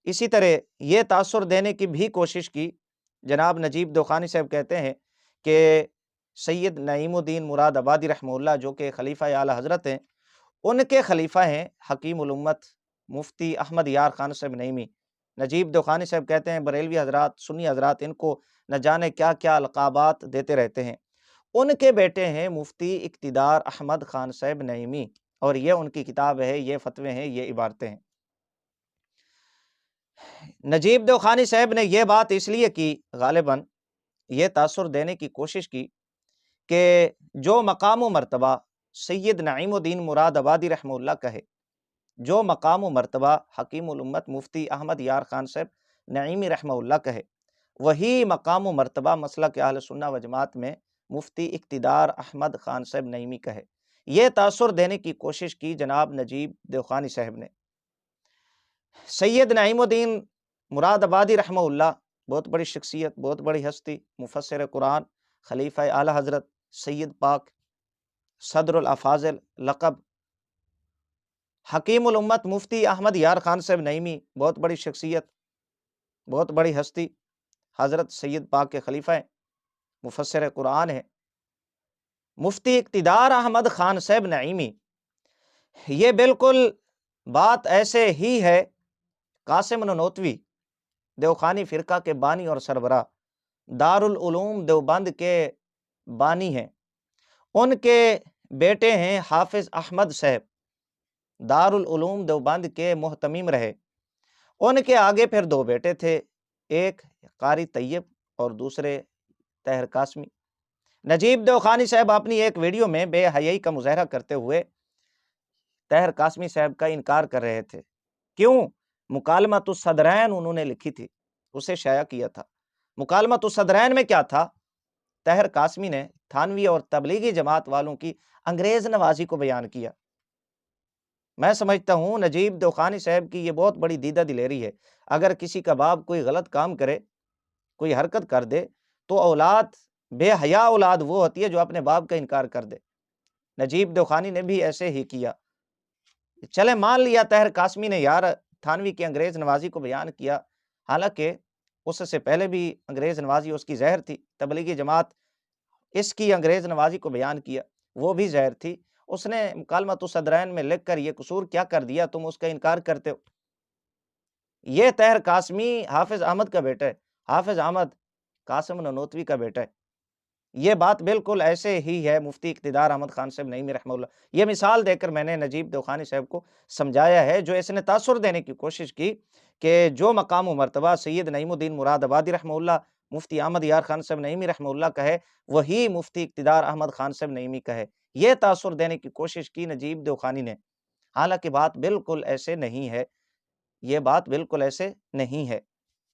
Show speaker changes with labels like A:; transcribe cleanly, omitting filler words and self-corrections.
A: اسی طرح یہ تاثر دینے کی بھی کوشش کی۔ جناب نجیب دوخانی صاحب کہتے ہیں کہ سید نعیم الدین مراد آبادی رحمہ اللہ جو کہ خلیفہ اعلی حضرت ہیں، ان کے خلیفہ ہیں حکیم الامت مفتی احمد یار خان صاحب نعیمی۔ نجیب دوخانی صاحب کہتے ہیں بریلوی حضرات، سنی حضرات ان کو نہ جانے کیا کیا القابات دیتے رہتے ہیں۔ ان کے بیٹے ہیں مفتی اقتدار احمد خان صاحب نعیمی، اور یہ ان کی کتاب ہے، یہ فتوے ہیں، یہ عبارتیں ہیں۔ نجیب دوخانی صاحب نے یہ بات اس لیے کی، غالباً یہ تاثر دینے کی کوشش کی کہ جو مقام و مرتبہ سید نعیم الدین مراد آبادی رحمہ اللہ کا ہے، جو مقام و مرتبہ حکیم الامت مفتی احمد یار خان صاحب نعیمی رحمہ اللہ کا ہے، وہی مقام و مرتبہ مسلک اہل سنہ و جماعت میں مفتی اقتدار احمد خان صاحب نعیمی کا ہے۔ یہ تاثر دینے کی کوشش کی جناب نجیب دوخانی صاحب نے۔ سید نعیم الدین مراد آبادی رحمہ اللہ بہت بڑی شخصیت، بہت بڑی ہستی، مفسر قرآن، خلیفہ اعلی حضرت، سید پاک، صدر الافاضل لقب، حکیم الامت مفتی احمد یار خان صاحب نعیمی بہت بڑی شخصیت، بہت بڑی ہستی، حضرت سید پاک کے خلیفہ ہیں، مفسر قرآن ہیں۔ مفتی اقتدار احمد خان صاحب نعیمی، یہ بالکل بات ایسے ہی ہے قاسم نانوتوی دیوخانی فرقہ کے بانی اور سربراہ، دارالعلوم دیوبند کے بانی ہیں، ان کے بیٹے ہیں حافظ احمد صاحب، دارالعلوم دیوبند کے محتمم رہے۔ ان کے آگے پھر دو بیٹے تھے، ایک قاری طیب اور دوسرے طاہر قاسمی۔ نجیب دوخانی صاحب اپنی ایک ویڈیو میں بے حیائی کا مظاہرہ کرتے ہوئے طاہر قاسمی صاحب کا انکار کر رہے تھے۔ کیوں؟ مکالمۃ الصدرین انہوں نے لکھی تھی، اسے شائع کیا تھا۔ مکالمۃ الصدرین میں کیا تھا؟ طاہر قاسمی نے تھانوی اور تبلیغی جماعت والوں کی انگریز نوازی کو بیان کیا۔ میں سمجھتا ہوں نجیب دوخانی صاحب کی یہ بہت بڑی دیدہ دلیری ہے۔ اگر کسی کا باپ کوئی غلط کام کرے، کوئی حرکت کر دے، تو اولاد، بے حیا اولاد وہ ہوتی ہے جو اپنے باپ کا انکار کر دے۔ نجیب دوخانی نے بھی ایسے ہی کیا۔ چلے مان لیا طاہر قاسمی نے یار تھانوی کی انگریز نوازی کو بیان کیا، حالانکہ اس سے پہلے بھی انگریز نوازی اس کی زہر تھی، تبلیغی جماعت اس کی انگریز نوازی کو بیان کیا، وہ بھی زہر تھی۔ اس نے مکالمۃ الصدرین میں لکھ کر یہ قصور کیا کر دیا، تم اس کا انکار کرتے ہو۔ یہ طاہر قاسمی حافظ احمد کا بیٹا ہے، حافظ احمد قاسم نانوتوی کا بیٹا ہے۔ یہ بات بالکل ایسے ہی ہے مفتی اقتدار احمد خان صاحب نعیمی رحمہ اللہ۔ یہ مثال دے کر میں نے نجیب دوخانی صاحب کو سمجھایا ہے، جو اس نے تاثر دینے کی کوشش کی کہ جو مقام و مرتبہ سید نعیم الدین مراد آبادی رحمہ اللہ مفتی احمد یار خان صاحب نعیمی رحمہ اللہ کا ہے، وہی مفتی اقتدار احمد خان صاحب نعیمی کا ہے۔ یہ تاثر دینے کی کوشش کی نجیب دوخانی نے، حالانکہ بات بالکل ایسے نہیں ہے، یہ بات بالکل ایسے نہیں ہے۔